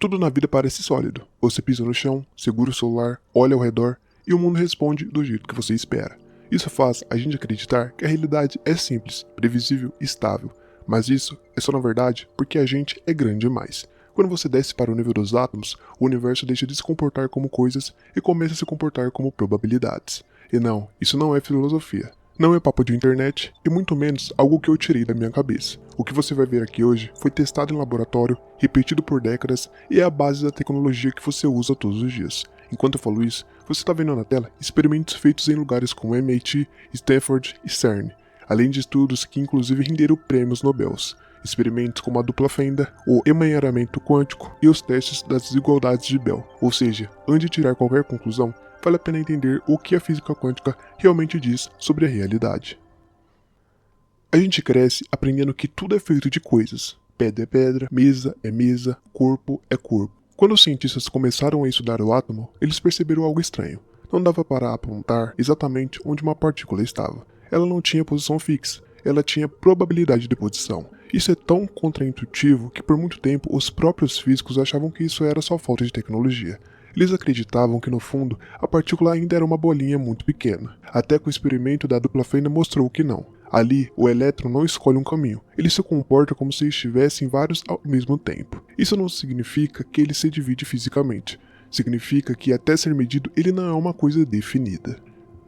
Tudo na vida parece sólido. Você pisa no chão, segura o celular, olha ao redor e o mundo responde do jeito que você espera. Isso faz a gente acreditar que a realidade é simples, previsível e estável. Mas isso é só na verdade porque a gente é grande demais. Quando você desce para o nível dos átomos, o universo deixa de se comportar como coisas e começa a se comportar como probabilidades. E não, isso não é filosofia. Não é papo de internet e muito menos algo que eu tirei da minha cabeça. O que você vai ver aqui hoje foi testado em laboratório, repetido por décadas e é a base da tecnologia que você usa todos os dias. Enquanto eu falo isso, você está vendo na tela experimentos feitos em lugares como MIT, Stanford e CERN, além de estudos que inclusive renderam prêmios Nobel. Experimentos como a dupla fenda, o emaranhamento quântico e os testes das desigualdades de Bell. Ou seja, antes de tirar qualquer conclusão, vale a pena entender o que a física quântica realmente diz sobre a realidade. A gente cresce aprendendo que tudo é feito de coisas. Pedra é pedra, mesa é mesa, corpo é corpo. Quando os cientistas começaram a estudar o átomo, eles perceberam algo estranho. Não dava para apontar exatamente onde uma partícula estava. Ela não tinha posição fixa, ela tinha probabilidade de posição. Isso é tão contraintuitivo que por muito tempo os próprios físicos achavam que isso era só falta de tecnologia. Eles acreditavam que no fundo a partícula ainda era uma bolinha muito pequena, até que o experimento da dupla fenda mostrou que não. Ali, o elétron não escolhe um caminho, ele se comporta como se estivesse em vários ao mesmo tempo. Isso não significa que ele se divide fisicamente, significa que até ser medido ele não é uma coisa definida.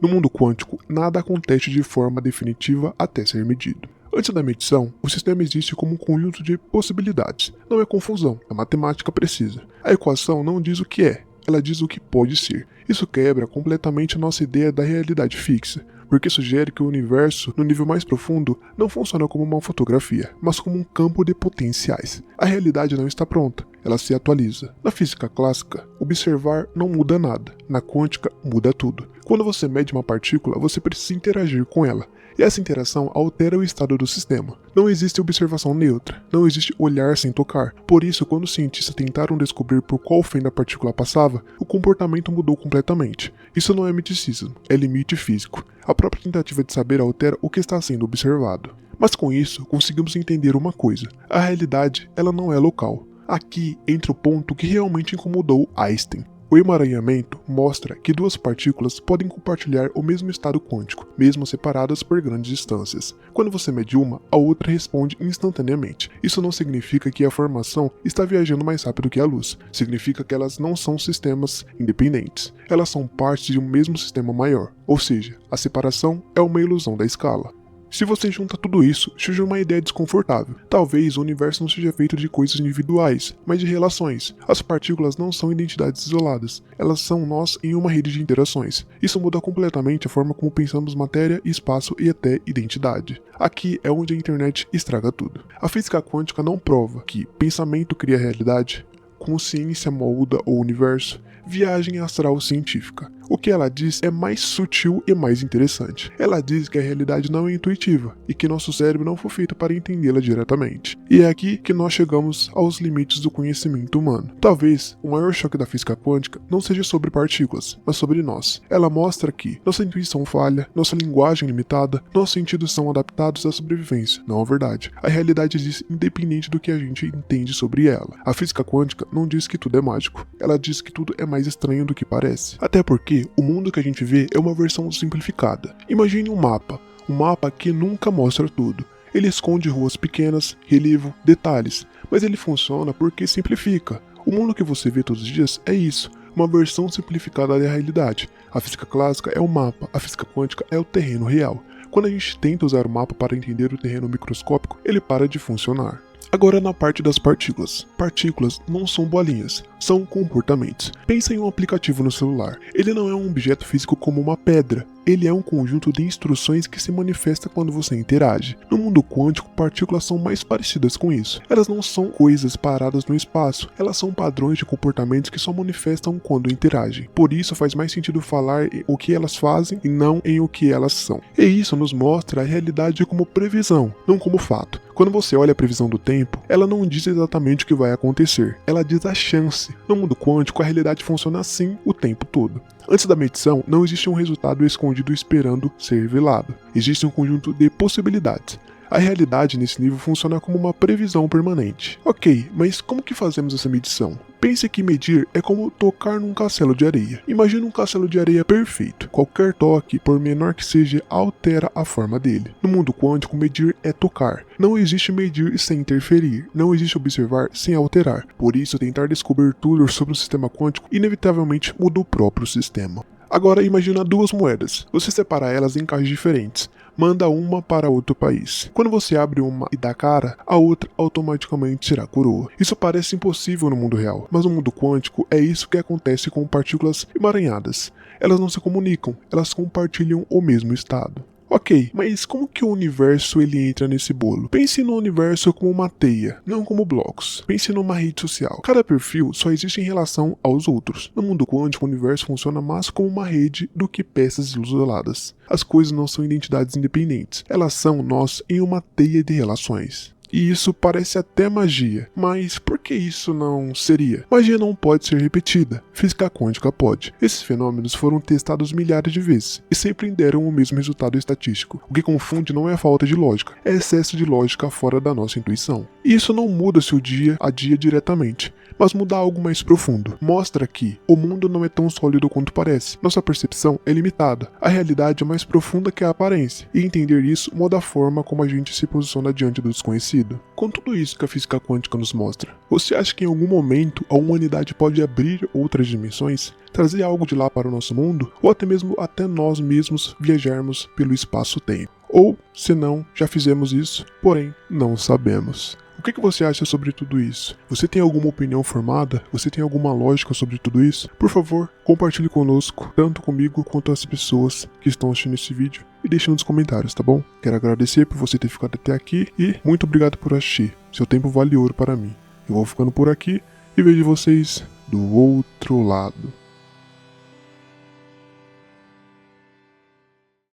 No mundo quântico, nada acontece de forma definitiva até ser medido. Antes da medição, o sistema existe como um conjunto de possibilidades. Não é confusão, é matemática precisa. A equação não diz o que é, ela diz o que pode ser. Isso quebra completamente a nossa ideia da realidade fixa, porque sugere que o universo, no nível mais profundo, não funciona como uma fotografia, mas como um campo de potenciais. A realidade não está pronta, ela se atualiza. Na física clássica, observar não muda nada, na quântica muda tudo. Quando você mede uma partícula, você precisa interagir com ela. E essa interação altera o estado do sistema. Não existe observação neutra, não existe olhar sem tocar. Por isso, quando os cientistas tentaram descobrir por qual fenda a partícula passava, o comportamento mudou completamente. Isso não é miticismo, é limite físico. A própria tentativa de saber altera o que está sendo observado. Mas com isso, conseguimos entender uma coisa. A realidade, ela não é local. Aqui entra o ponto que realmente incomodou Einstein. O emaranhamento mostra que duas partículas podem compartilhar o mesmo estado quântico, mesmo separadas por grandes distâncias. Quando você mede uma, a outra responde instantaneamente. Isso não significa que a formação está viajando mais rápido que a luz. Significa que elas não são sistemas independentes. Elas são parte de um mesmo sistema maior. Ou seja, a separação é uma ilusão da escala. Se você junta tudo isso, surge uma ideia desconfortável. Talvez o universo não seja feito de coisas individuais, mas de relações. As partículas não são identidades isoladas, elas são nós em uma rede de interações. Isso muda completamente a forma como pensamos matéria, espaço e até identidade. Aqui é onde a internet estraga tudo. A física quântica não prova que pensamento cria realidade, consciência molda o universo, viagem astral científica. O que ela diz é mais sutil e mais interessante. Ela diz que a realidade não é intuitiva e que nosso cérebro não foi feito para entendê-la diretamente. E é aqui que nós chegamos aos limites do conhecimento humano. Talvez o maior choque da física quântica não seja sobre partículas, mas sobre nós. Ela mostra que nossa intuição falha, nossa linguagem limitada, nossos sentidos são adaptados à sobrevivência, não à verdade. A realidade existe independente do que a gente entende sobre ela. A física quântica não diz que tudo é mágico, ela diz que tudo é mais estranho do que parece. Até porque o mundo que a gente vê é uma versão simplificada. Imagine um mapa que nunca mostra tudo. Ele esconde ruas pequenas, relevo, detalhes, mas ele funciona porque simplifica. O mundo que você vê todos os dias é isso, uma versão simplificada da realidade. A física clássica é o mapa, a física quântica é o terreno real. Quando a gente tenta usar o mapa para entender o terreno microscópico, ele para de funcionar. Agora na parte das partículas. Partículas não são bolinhas, são comportamentos. Pensa em um aplicativo no celular. Ele não é um objeto físico como uma pedra. Ele é um conjunto de instruções que se manifesta quando você interage. No mundo quântico, partículas são mais parecidas com isso. Elas não são coisas paradas no espaço, elas são padrões de comportamentos que só manifestam quando interagem. Por isso faz mais sentido falar em o que elas fazem e não em o que elas são. E isso nos mostra a realidade como previsão, não como fato. Quando você olha a previsão do tempo, ela não diz exatamente o que vai acontecer, ela diz a chance. No mundo quântico, a realidade funciona assim o tempo todo. Antes da medição, não existe um resultado escondido esperando ser revelado. Existe um conjunto de possibilidades. A realidade nesse nível funciona como uma previsão permanente. Ok, mas como que fazemos essa medição? Pense que medir é como tocar num castelo de areia. Imagine um castelo de areia perfeito. Qualquer toque, por menor que seja, altera a forma dele. No mundo quântico, medir é tocar. Não existe medir sem interferir. Não existe observar sem alterar. Por isso, tentar descobrir tudo sobre o sistema quântico inevitavelmente muda o próprio sistema. Agora imagina duas moedas. Você separa elas em caixas diferentes. Manda uma para outro país. Quando você abre uma e dá cara, a outra automaticamente será coroa. Isso parece impossível no mundo real, mas no mundo quântico é isso que acontece com partículas emaranhadas. Elas não se comunicam, elas compartilham o mesmo estado. Ok, mas como que o universo ele entra nesse bolo? Pense no universo como uma teia, não como blocos. Pense numa rede social. Cada perfil só existe em relação aos outros. No mundo quântico, o universo funciona mais como uma rede do que peças isoladas. As coisas não são identidades independentes, elas são nós em uma teia de relações. E isso parece até magia, mas por que isso não seria? Magia não pode ser repetida, física quântica pode. Esses fenômenos foram testados milhares de vezes e sempre deram o mesmo resultado estatístico. O que confunde não é a falta de lógica, é excesso de lógica fora da nossa intuição. E isso não muda seu dia a dia diretamente, mas muda algo mais profundo. Mostra que o mundo não é tão sólido quanto parece. Nossa percepção é limitada. A realidade é mais profunda que a aparência. E entender isso muda a forma como a gente se posiciona diante do desconhecido. Com tudo isso que a física quântica nos mostra, você acha que em algum momento a humanidade pode abrir outras dimensões? Trazer algo de lá para o nosso mundo? Ou até mesmo até nós mesmos viajarmos pelo espaço-tempo? Ou, se não, já fizemos isso, porém não sabemos. O que você acha sobre tudo isso? Você tem alguma opinião formada? Você tem alguma lógica sobre tudo isso? Por favor, compartilhe conosco, tanto comigo quanto as pessoas que estão assistindo esse vídeo, e deixe nos comentários, tá bom? Quero agradecer por você ter ficado até aqui e muito obrigado por assistir. Seu tempo vale ouro para mim. Eu vou ficando por aqui e vejo vocês do outro lado.